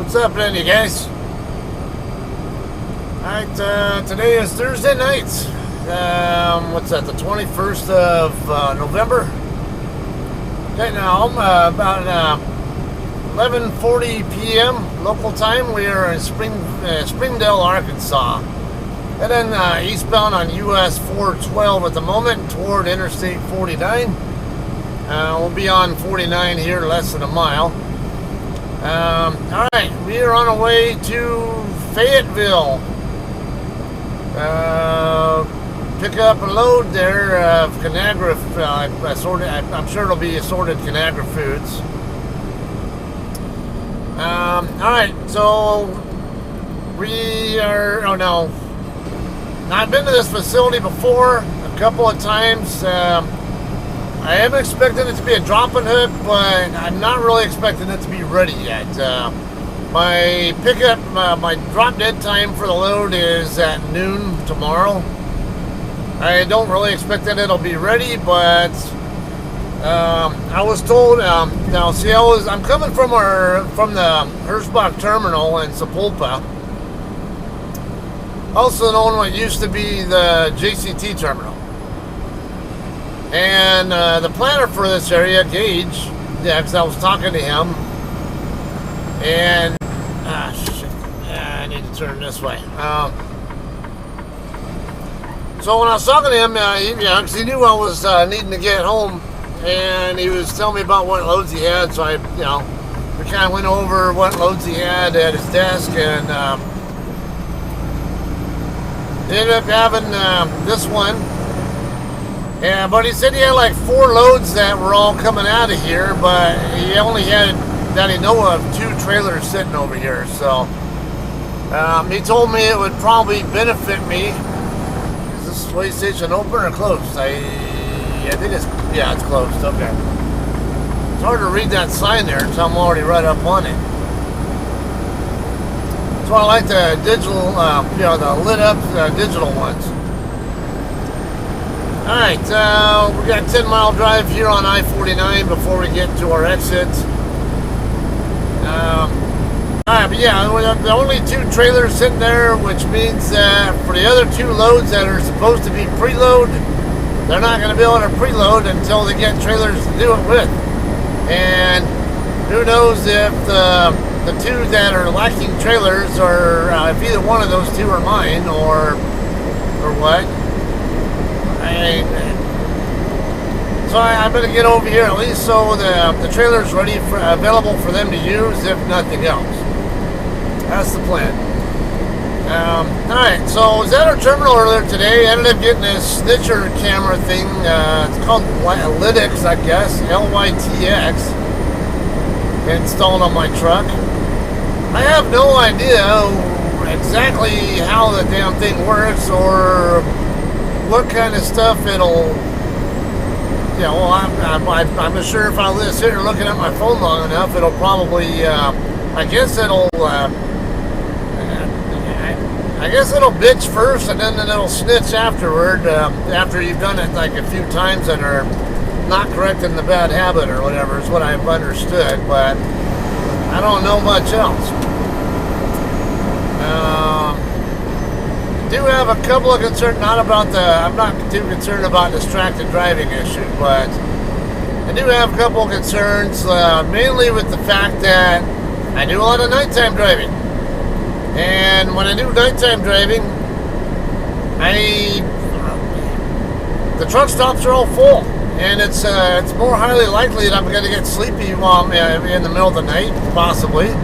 What's happening, you guys? Alright, today is Thursday night. What's that, the 21st of November? Getting home about 11:40 p.m. local time. We are in Springdale, Arkansas. And then eastbound on US 412 at the moment toward Interstate 49. We'll be on 49 here, less than a mile. Alright, we are on our way to Fayetteville. Pick up and load there of Conagra, I'm sure it'll be assorted Conagra foods. Alright, so we are, I've been to this facility before a couple of times. I am expecting it to be a drop and hook, but I'm not really expecting it to be ready yet. My pickup, my drop dead time for the load is at noon tomorrow. I don't really expect that it'll be ready, but I was told. Now, see, I'm coming from the Hirschbach terminal in Sapulpa, also known what used to be the JCT terminal. And the planner for this area, Gage, because I was talking to him, and shit, I need to turn this way. So when I was talking to him, because he knew I was needing to get home, and he was telling me about what loads he had. So we kind of went over what loads he had at his desk, and ended up having this one. Yeah, but he said he had like 4 loads that were all coming out of here, but he only had, that he know of, 2 trailers sitting over here. So he told me it would probably benefit me. Is this way station open or closed? I think it's closed. Okay. It's hard to read that sign there until I'm already right up on it. So I like the digital, the lit up digital ones. Alright, we got a 10-mile drive here on I-49 before we get to our exit. Alright, but yeah, the only 2 trailers sitting there, which means that for the other 2 loads that are supposed to be preload, they're not going to be able to preload until they get trailers to do it with. And who knows if the 2 that are lacking trailers are, if either one of those 2 are mine or what. So I'm going to get over here at least so the trailer's ready available for them to use, if nothing else. That's the plan. Alright, so I was at our terminal earlier today. Ended up getting this Snitcher camera thing. It's called LYTX, I guess. LYTX. Installed on my truck. I have no idea exactly how the damn thing works or what kind of stuff it'll, I'm sure if I sit here looking at my phone long enough, it'll probably, I guess it'll bitch first and then it'll snitch afterward, after you've done it like a few times and are not correcting the bad habit or whatever is what I've understood, but I don't know much else. I do have a couple of concerns, I'm not too concerned about distracted driving issue, but I do have a couple of concerns, mainly with the fact that I do a lot of nighttime driving. And when I do nighttime driving, the truck stops are all full. And it's more highly likely that I'm going to get sleepy while I'm in the middle of the night, possibly.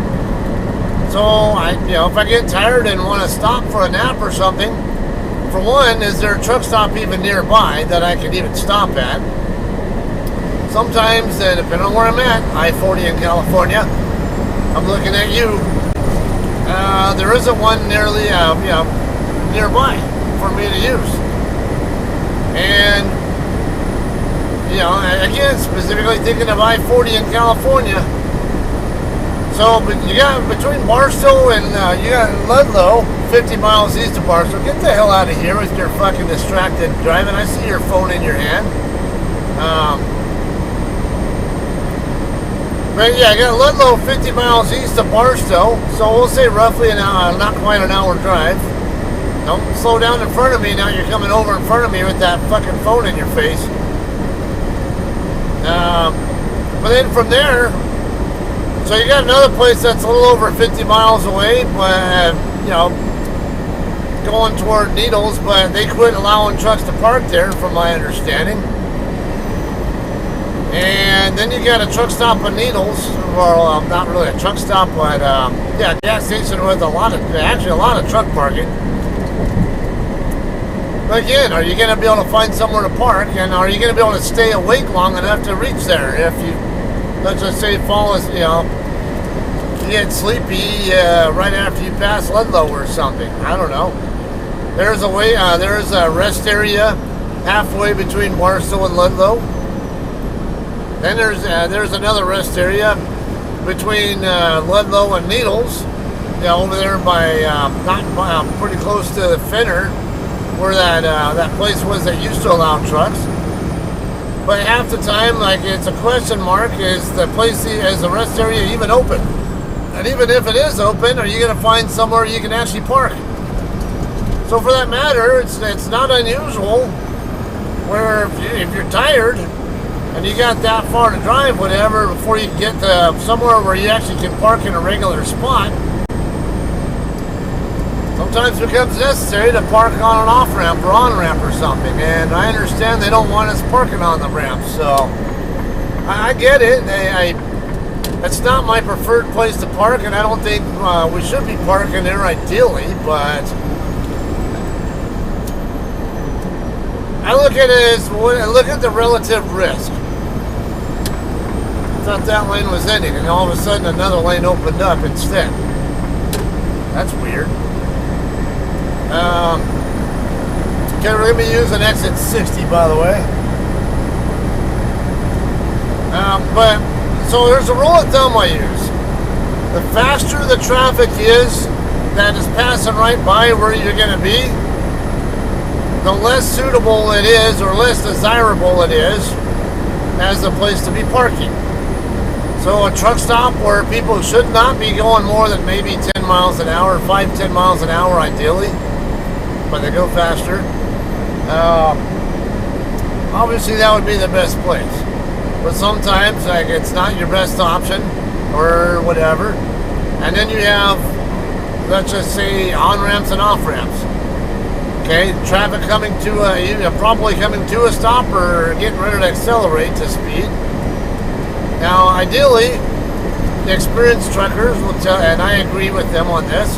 So, if I get tired and want to stop for a nap or something, for one, is there a truck stop even nearby that I can even stop at? Sometimes, depending on where I'm at, I-40 in California, I'm looking at you. There isn't one nearly, nearby for me to use. And, again, specifically thinking of I-40 in California. So, but you got between Barstow and you got Ludlow, 50 miles east of Barstow. Get the hell out of here with your fucking distracted driving. I see your phone in your hand. But yeah, I got Ludlow 50 miles east of Barstow, so we'll say roughly an hour, not quite an hour drive. Don't slow down in front of me, now you're coming over in front of me with that fucking phone in your face. But then from there, so you got another place that's a little over 50 miles away, but, you know, going toward Needles, but they quit allowing trucks to park there, from my understanding. And then you got a truck stop in Needles, well, not really a truck stop, but yeah, gas station with actually a lot of truck parking. But again, are you going to be able to find somewhere to park, and are you going to be able to stay awake long enough to reach there? If you, let's just say, you know, you get sleepy right after you pass Ludlow or something. I don't know. There's a rest area halfway between Barstow and Ludlow. Then there's another rest area between Ludlow and Needles, you know, over there by pretty close to the Finner, where that place was that used to allow trucks. But half the time, like, it's a question mark: is the rest area even open? And even if it is open, are you going to find somewhere you can actually park? So for that matter, it's not unusual where if you're tired and you got that far to drive, whatever, before you get to somewhere where you actually can park in a regular spot, sometimes it becomes necessary to park on an off-ramp or on-ramp or something. And I understand they don't want us parking on the ramp, so I get it. It's not my preferred place to park, and I don't think we should be parking there ideally, but I look at it as, look at the relative risk. I thought that lane was ending, and all of a sudden another lane opened up instead. That's weird. Okay, we're going to be using exit 60, by the way. But, so there's a rule of thumb I use. The faster the traffic is that is passing right by where you're going to be, the less suitable it is, or less desirable it is, as a place to be parking. So a truck stop where people should not be going more than maybe 10 miles an hour, 5-10 miles an hour ideally, but they go faster. Obviously that would be the best place. But sometimes, like, it's not your best option, or whatever. And then you have, let's just say, on-ramps and off-ramps. Okay, traffic coming to probably coming to a stop or getting ready to accelerate to speed. Now, ideally, the experienced truckers will tell, and I agree with them on this,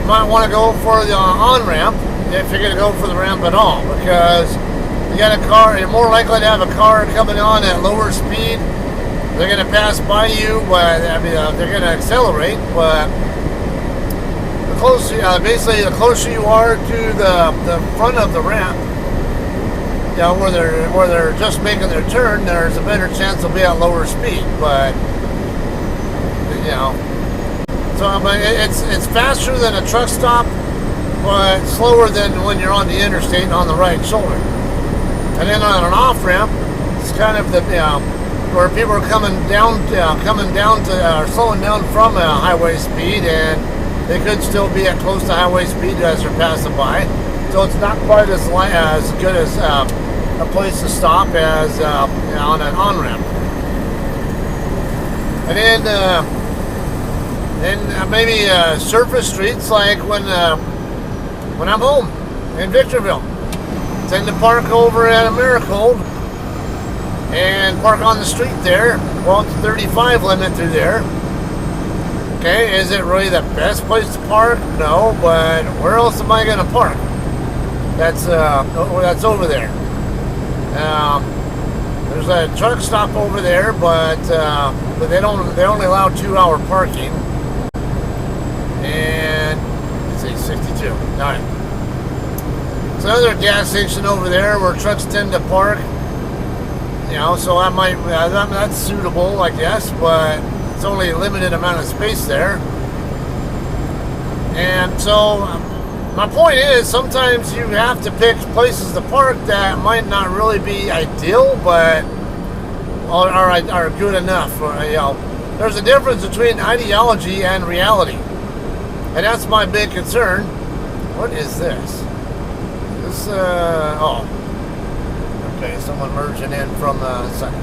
you might want to go for the on-ramp if you're going to go for the ramp at all, because you got a car, you're more likely to have a car coming on at lower speed. They're going to pass by you, they're going to accelerate, but basically the closer you are to the front of the ramp, you know, where they're just making their turn, there's a better chance they'll be at lower speed. But you know, so but it's faster than a truck stop, but slower than when you're on the interstate and on the right shoulder. And then on an off ramp, it's kind of the where people are coming down to slowing down from a highway speed, and they could still be at close to highway speed as they're passing by. So it's not quite as good as a place to stop as on an on-ramp. And then maybe surface streets, like when I'm home in Victorville, tend to park over at Americold and park on the street there. Well, it's 35 limit through there. Okay, is it really the best place to park? No, but where else am I going to park? That's over there. There's a truck stop over there, but they only allow 2-hour parking. And let's see, 62. All right. There's another gas station over there where trucks tend to park. You know, so that's suitable, I guess, but it's only a limited amount of space there. And so my point is, sometimes you have to pick places to park that might not really be ideal, but are good enough. There's a difference between ideology and reality, and that's my big concern. What is this? Okay, someone merging in from the side.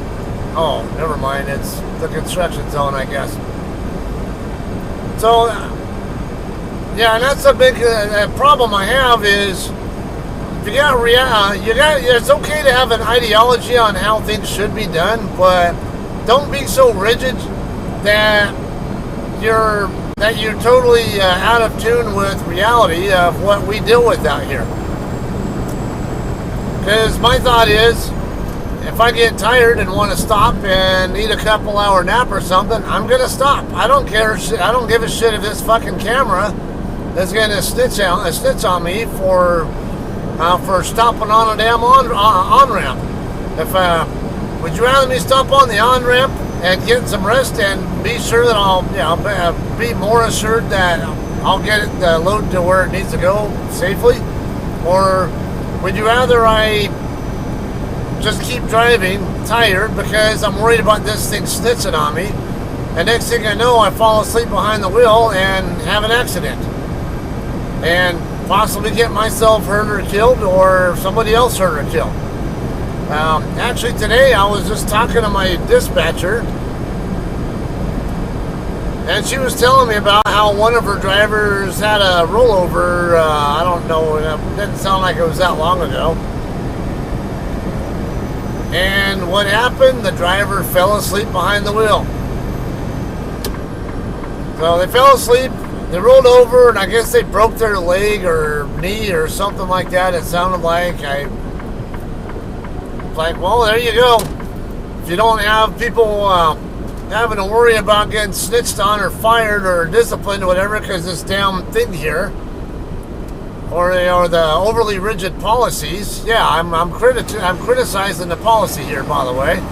Oh, never mind. It's the construction zone, I guess. So, yeah, and that's a big problem I have is it's okay to have an ideology on how things should be done, but don't be so rigid that you're totally out of tune with reality of what we deal with out here. Because my thought is, if I get tired and want to stop and need a couple hour nap or something, I'm gonna stop. I don't care. I don't give a shit if this fucking camera is gonna snitch on me for stopping on a damn on ramp. Would you rather me stop on the on ramp and get some rest and be sure that I'll be more assured that I'll get it the load to where it needs to go safely, or would you rather I just keep driving tired because I'm worried about this thing snitching on me, and next thing I know I fall asleep behind the wheel and have an accident and possibly get myself hurt or killed, or somebody else hurt or killed. Actually today I was just talking to my dispatcher, and she was telling me about how one of her drivers had a rollover. I don't know, it didn't sound like it was that long ago. And what happened? The driver fell asleep behind the wheel. So they fell asleep, they rolled over, and I guess they broke their leg or knee or something like that. It sounded like. Well, there you go. If you don't have people having to worry about getting snitched on or fired or disciplined or whatever because this damn thing here, or the overly rigid policies. Yeah, I'm criticizing the policy here, by the way.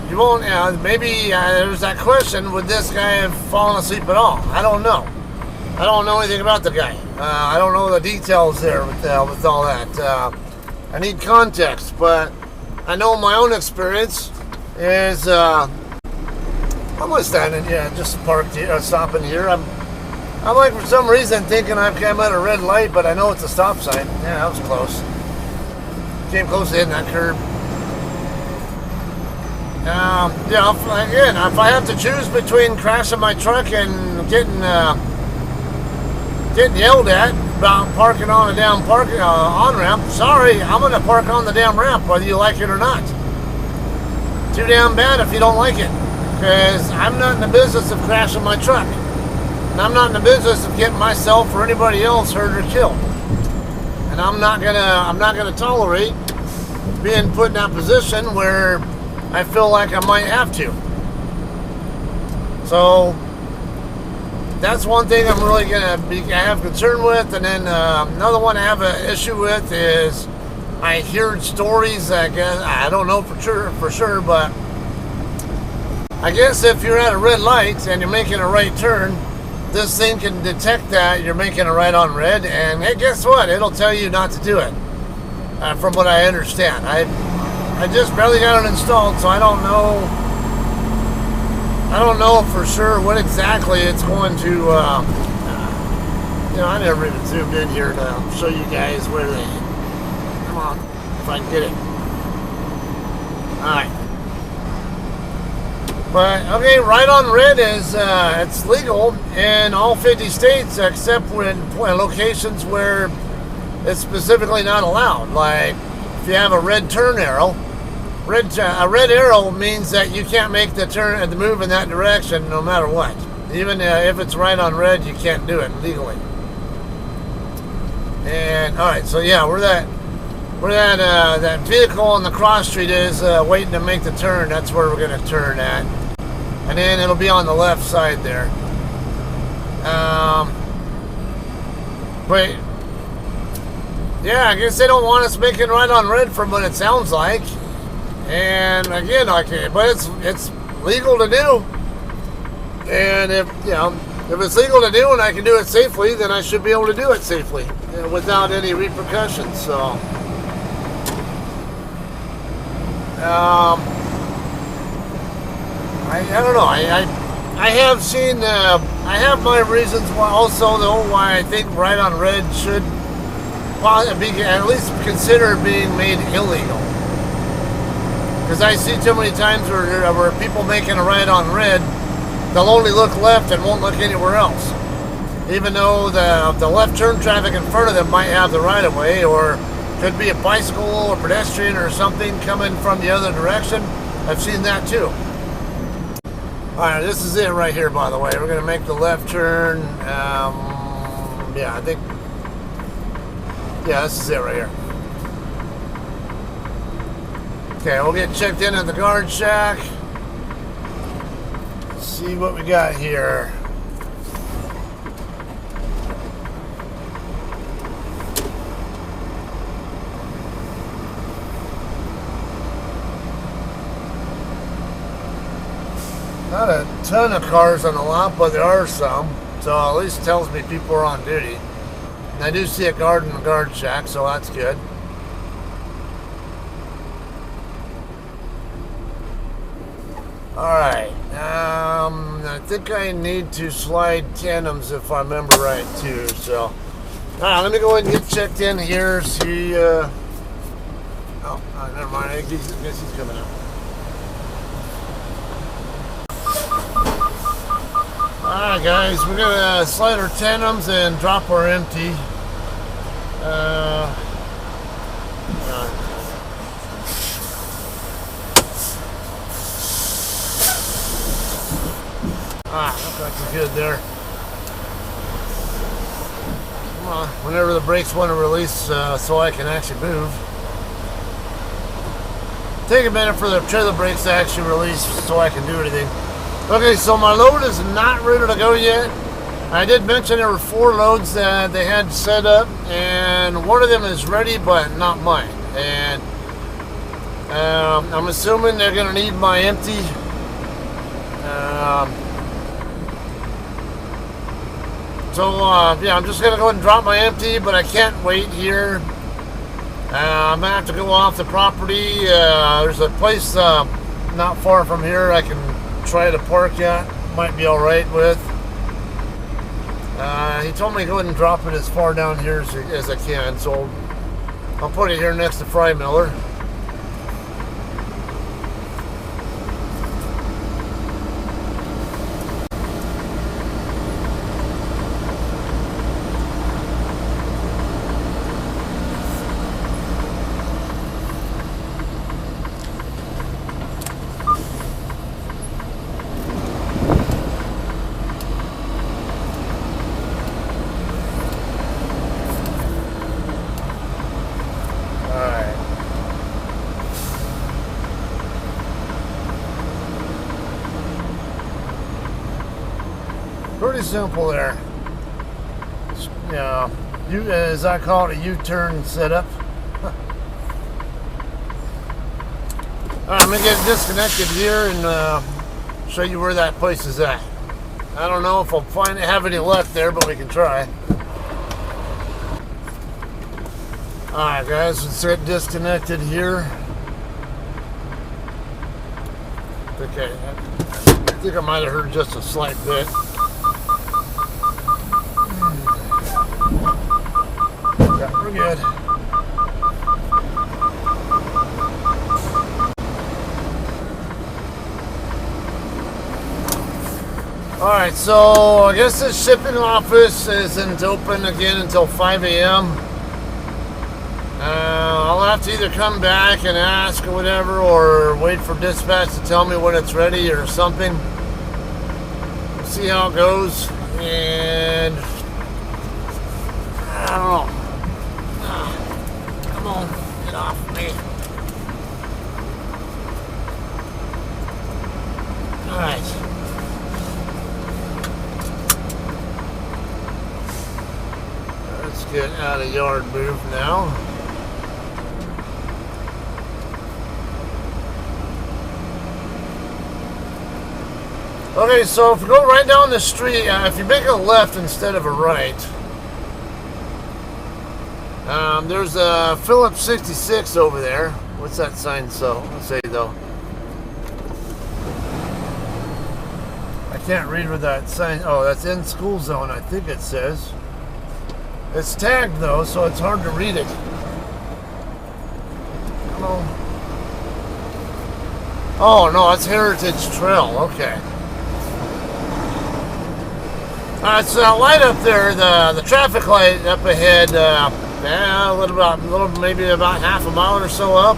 You won't. Maybe there's that question: would this guy have fallen asleep at all? I don't know. I don't know anything about the guy. I don't know the details there with all that. I need context, but I know my own experience is. I'm not standing here, just parked here, stopping here. I'm like for some reason thinking I'm at a red light, but I know it's a stop sign. Yeah, that was close. Came close to hitting that curb. Again, if I have to choose between crashing my truck and getting yelled at about parking on a damn on-ramp, sorry, I'm going to park on the damn ramp whether you like it or not. Too damn bad if you don't like it. Because I'm not in the business of crashing my truck. And I'm not in the business of getting myself or anybody else hurt or killed. And I'm not gonna tolerate being put in that position where I feel like I might have to. So that's one thing I'm really I have concern with. And then another one I have an issue with is I hear stories. I guess I don't know for sure, but I guess if you're at a red light and you're making a right turn, this thing can detect that you're making a right on red, and hey, guess what? It'll tell you not to do it. From what I understand, I just barely got it installed, so I don't know for sure what exactly it's going to. I never even zoomed in here to show you guys where they. Come on, if I can get it. All right. But, okay, right on red is, it's legal in all 50 states except when locations where it's specifically not allowed. Like, if you have a red turn arrow, a red arrow means that you can't make the move in that direction no matter what. Even if it's right on red, you can't do it legally. And, alright, so yeah, where that vehicle on the cross street is waiting to make the turn, that's where we're going to turn at. And then it'll be on the left side there. But yeah, I guess they don't want us making right on red from what it sounds like. And again, but it's legal to do. And if it's legal to do and I can do it safely, then I should be able to do it safely without any repercussions. So I don't know. I have seen. I have my reasons why. Also, though, why I think right on red should be at least consider being made illegal. Because I see too many times where people making a right on red, they'll only look left and won't look anywhere else. Even though the left turn traffic in front of them might have the right of way, or could be a bicycle or pedestrian or something coming from the other direction. I've seen that too. Alright, this is it right here, by the way. We're going to make the left turn. Yeah, I think... Yeah, this is it right here. Okay, we'll get checked in at the guard shack. Let's see what we got here. Not a ton of cars on the lot, but there are some. So at least tells me people are on duty. And I do see a guard in the guard shack, so that's good. Alright. I think I need to slide Tandems if I remember right too. So alright, let me go ahead and get checked in here. See oh, never mind. I guess he's coming out. Alright guys, we're going to slide our Tandems and drop our empty. Looks like we're good there. Come on, whenever the brakes want to release so I can actually move. Take a minute for the trailer brakes to actually release so I can do anything. Okay, so my load is not ready to go yet. I did mention there were 4 loads that they had set up, and one of them is ready, but not mine. And I'm assuming they're going to need my empty. Yeah, I'm just going to go ahead and drop my empty, but I can't wait here. I'm going to have to go off the property. There's a place not far from here I can try to park at. Might be alright with. He told me to go ahead and drop it as far down here as I can, so I'll put it here next to Fry Miller. Pretty simple there. Yeah, as I call it, a U-turn setup. Alright, I'm going to get disconnected here and show you where that place is at. I don't know if I'll have any left there, but we can try. Alright guys, let's get disconnected here. Okay, I think I might have heard just a slight bit. Yeah, we're good. Alright, so I guess the shipping office isn't open again until 5 a.m. I'll have to either come back and ask or whatever, or wait for dispatch to tell me when it's ready or something. See how it goes, and I don't know. Come on, get off me. Alright. Let's get out of yard move now. Okay, so if you go right down the street, if you make a left instead of a right, there's a Phillips 66 over there. What's that sign say though? I can't read what that sign. Oh, that's in school zone, I think it says. It's tagged though, so it's hard to read it. Hello. Oh no, it's Heritage Trail. Okay. It's that light up there, the traffic light up ahead. Maybe about half a mile or so up.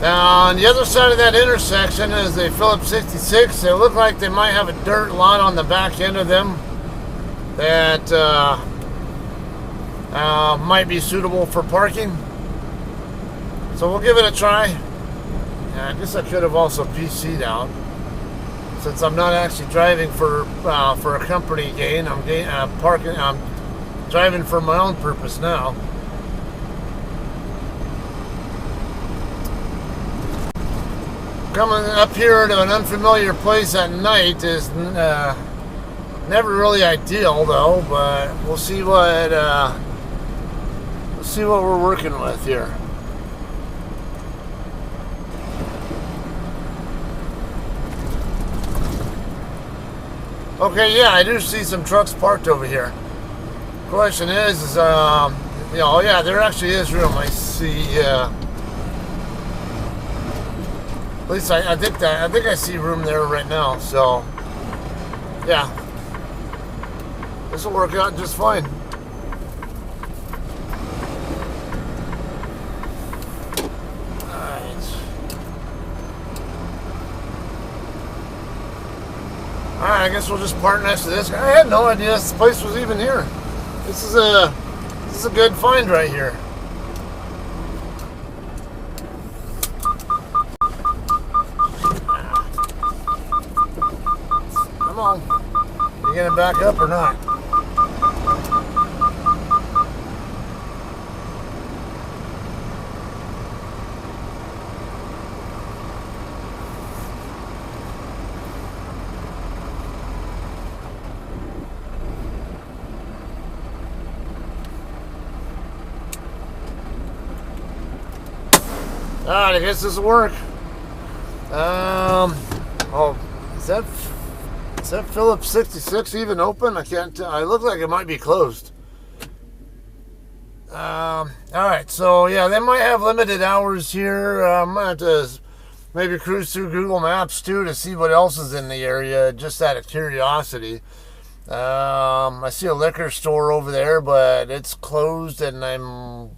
Now, on the other side of that intersection is the Phillips 66. They look like they might have a dirt lot on the back end of them that might be suitable for parking. So we'll give it a try. Yeah, I guess I could have also PC'd out, since I'm not actually driving for a company gain. I'm driving for my own purpose now. Coming up here to an unfamiliar place at night is never really ideal, though. But we'll see what we're working with here. Okay, yeah, I do see some trucks parked over here. Question is oh yeah, there actually is room. I see. At least I think I see room there right now. So yeah, this will work out just fine. Alright, I guess we'll just park next to this. I had no idea this place was even here. This is a good find right here. Come on. You gonna back up or not? Alright, I guess this will work. Oh, is that Phillips 66 even open? I can't tell. It looks like it might be closed. Alright, so yeah, they might have limited hours here. I might have to maybe cruise through Google Maps too to see what else is in the area, just out of curiosity. I see a liquor store over there, but it's closed, and I'm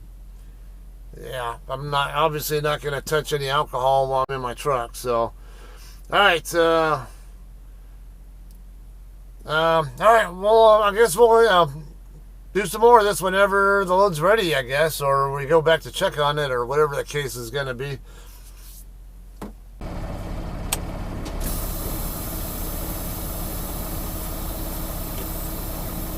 obviously not going to touch any alcohol while I'm in my truck. So, all right. All right. Well, I guess we'll do some more of this whenever the load's ready, I guess, or we go back to check on it, or whatever the case is going to be.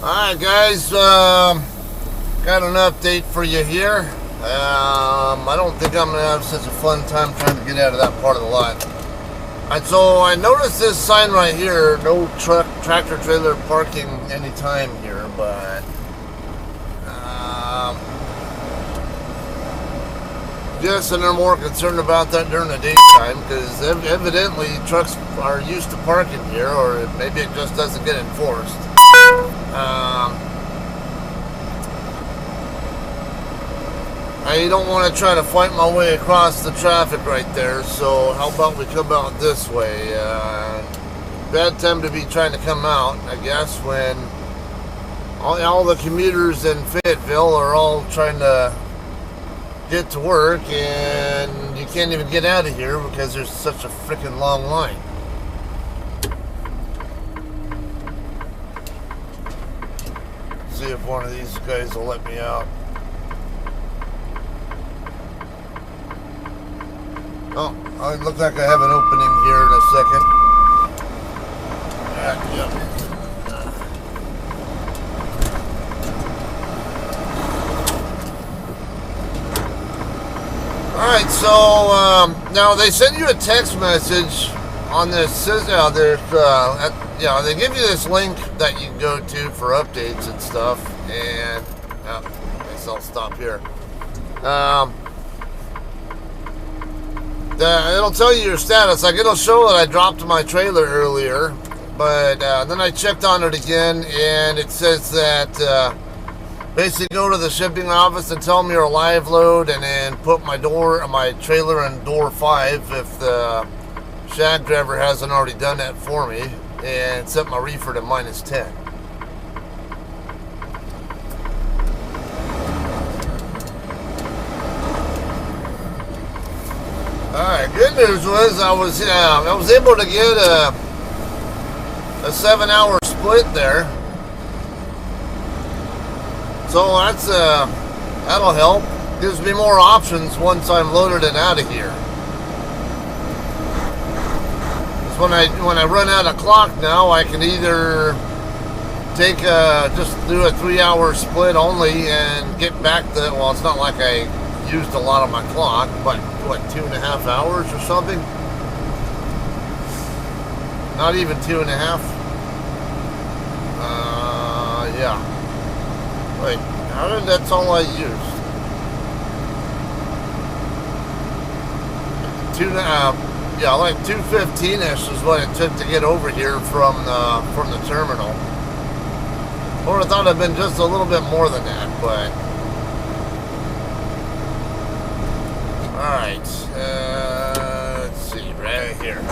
All right, guys. Got an update for you here. I don't think I'm going to have such a fun time trying to get out of that part of the lot. And so I noticed this sign right here, no tractor trailer parking anytime here, but yes, and they're more concerned about that during the daytime, because evidently trucks are used to parking here, or maybe it just doesn't get enforced. I don't want to try to fight my way across the traffic right there, so how about we come out this way? Bad time to be trying to come out, I guess, when all the commuters in Fayetteville are all trying to get to work, and you can't even get out of here because there's such a freaking long line. See if one of these guys will let me out. Oh, it looks like I have an opening here in a second. Yep. Alright, so now they send you a text message on this. They give you this link that you can go to for updates and stuff. And I guess I'll stop here. it'll tell you your status. Like, it'll show that I dropped my trailer earlier, but then I checked on it again, and it says that basically go to the shipping office and tell them you're a live load, and then put my trailer in door 5 if the shag driver hasn't already done that for me, and set my reefer to -10. Alright, good news was I was able to get a 7-hour split there. So that'll help. Gives me more options once I'm loaded and out of here. Because when I run out of clock now, I can either take just do a 3-hour split only and get back well, it's not like I used a lot of my clock, but what, 2.5 hours or something? Not even 2.5. Yeah. Wait, that's all I used? Yeah, like 2:15ish is what it took to get over here from the terminal. Or I thought it'd been just a little bit more than that, but. Alright, let's see, right here.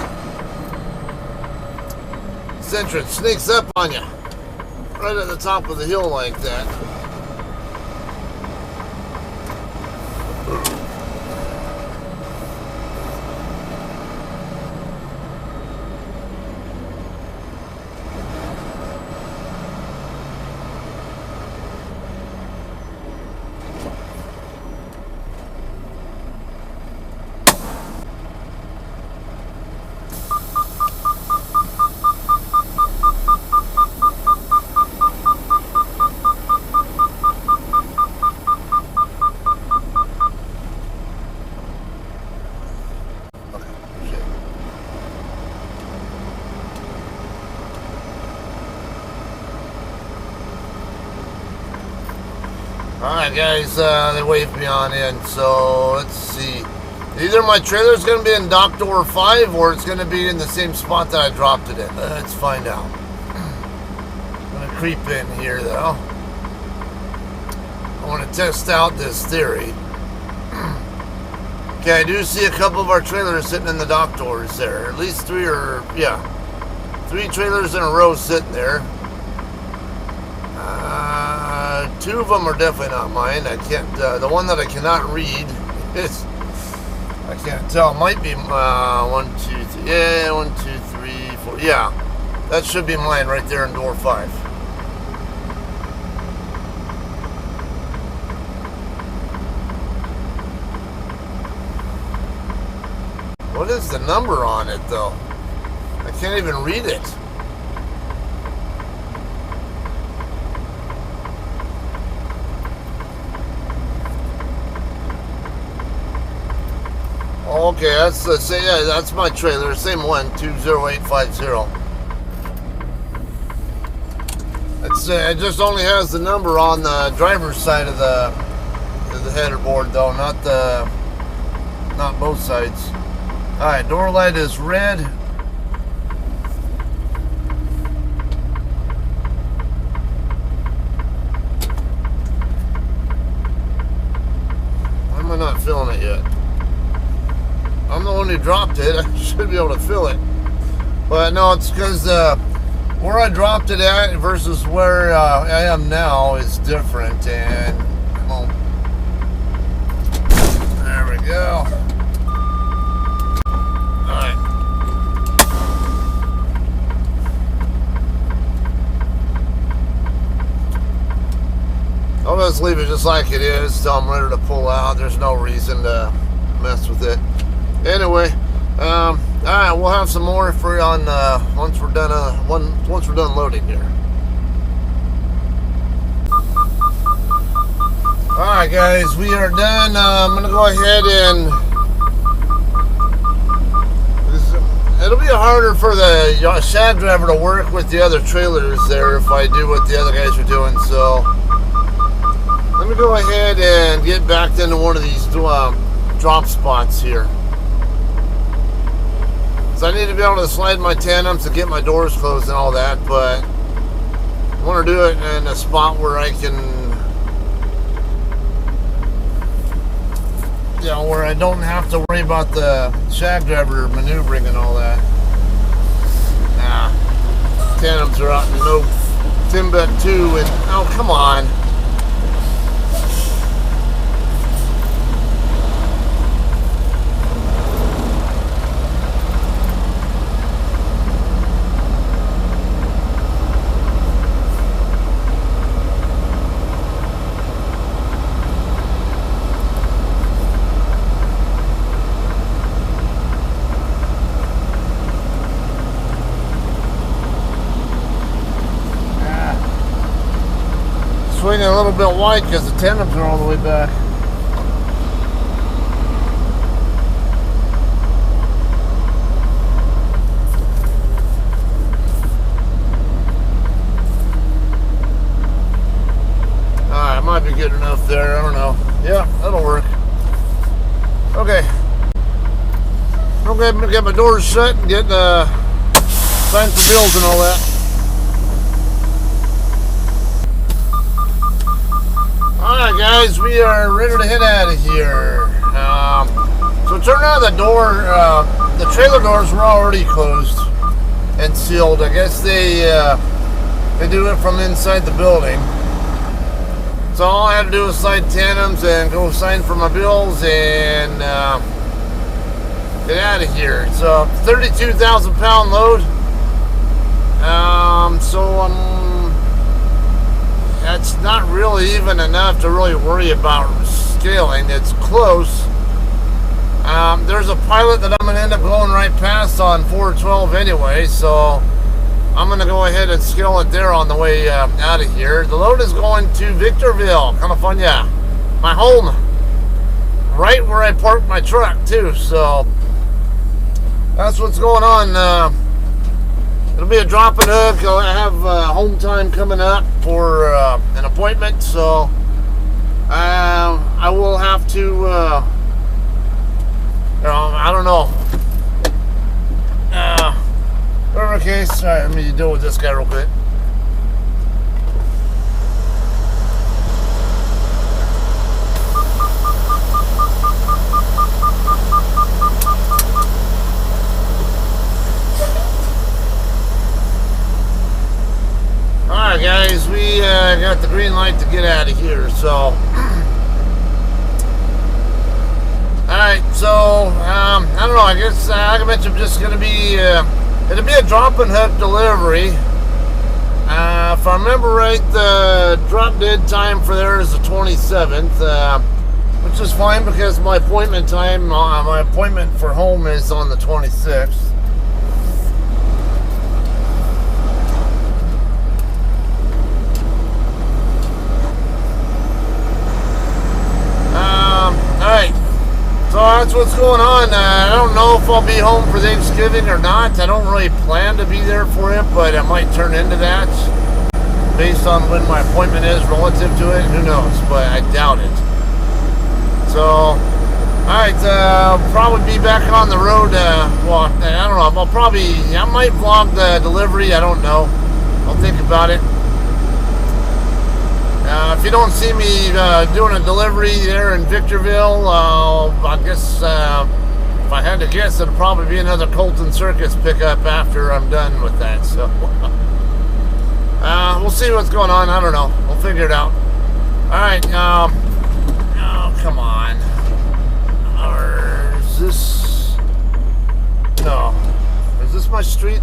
This entrance sneaks up on you. Right at the top of the hill like that. Alright guys, they waved me on in, so let's see. Either my trailer's going to be in dock door 5 or it's going to be in the same spot that I dropped it in. Let's find out. I'm going to creep in here though. I want to test out this theory. Okay, I do see a couple of our trailers sitting in the dock doors there. At least 3 trailers in a row sitting there. 2 of them are definitely not mine. I can't. The one that I cannot read is. I can't tell. It might be 1, 2, 3. Yeah, 1, 2, 3, 4. Yeah, that should be mine right there in door 5. What is the number on it though? I can't even read it. Okay, that's my trailer, same one, 20850. It just only has the number on the driver's side of the header board though, not both sides. All right, door light is red. Why am I not filling it yet? I'm the one who dropped it. I should be able to fill it. But no, it's because where I dropped it at versus where I am now is different. And come on. There we go. Alright. I'll just leave it just like it is till I'm ready to pull out. There's no reason to mess with it. Anyway, all right, we'll have some more for you on once we're done loading here. All right, guys, we are done. I'm gonna go ahead and it'll be harder for the shag driver to work with the other trailers there if I do what the other guys are doing. So let me go ahead and get back into one of these drop spots here. So I need to be able to slide my tandems and get my doors closed and all that, but I want to do it in a spot where I can, you know, where I don't have to worry about the shag driver maneuvering and all that. Tandems are out in no Timbuktu, and oh, come on. Swinging a little bit wide because the tandems are all the way back. It might be good enough there. I don't know. Yeah, that'll work. Okay. I'm going to get my doors shut and get sign for bills and all that. Alright guys, we are ready to head out of here. So it turned out the trailer doors were already closed and sealed. I guess they do it from inside the building. So all I had to do was slide tandems and go sign for my bills and get out of here. It's a 32,000 pound load. That's not really even enough to really worry about scaling. It's close. There's a pilot that I'm going to end up going right past on 412 anyway, so I'm going to go ahead and scale it there on the way out of here. The load is going to Victorville, California, my home, right where I parked my truck too, so that's what's going on. It'll be a drop and hook. I have home time coming up for an appointment, so I will have to, I don't know. Whatever the case, all right, let me deal with this guy real quick. Alright guys, we got the green light to get out of here, so alright, so I don't know, I guess like I mentioned, just gonna be it'll be a drop and hook delivery. If I remember right, the drop dead time for there is the 27th, which is fine because my appointment time, my appointment for home is on the 26th. Alright, so that's what's going on. I don't know if I'll be home for Thanksgiving or not. I don't really plan to be there for it, but it might turn into that based on when my appointment is relative to it. Who knows, but I doubt it. So, alright, I'll probably be back on the road. Well, I don't know. I might vlog the delivery. I don't know. I'll think about it. If you don't see me doing a delivery there in Victorville, I guess if I had to guess, it'll probably be another Colton Circus pickup after I'm done with that. So we'll see what's going on. I don't know. We'll figure it out. All right. Oh, come on. Or is this? No. Is this my street?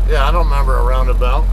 Yeah, I don't remember a roundabout.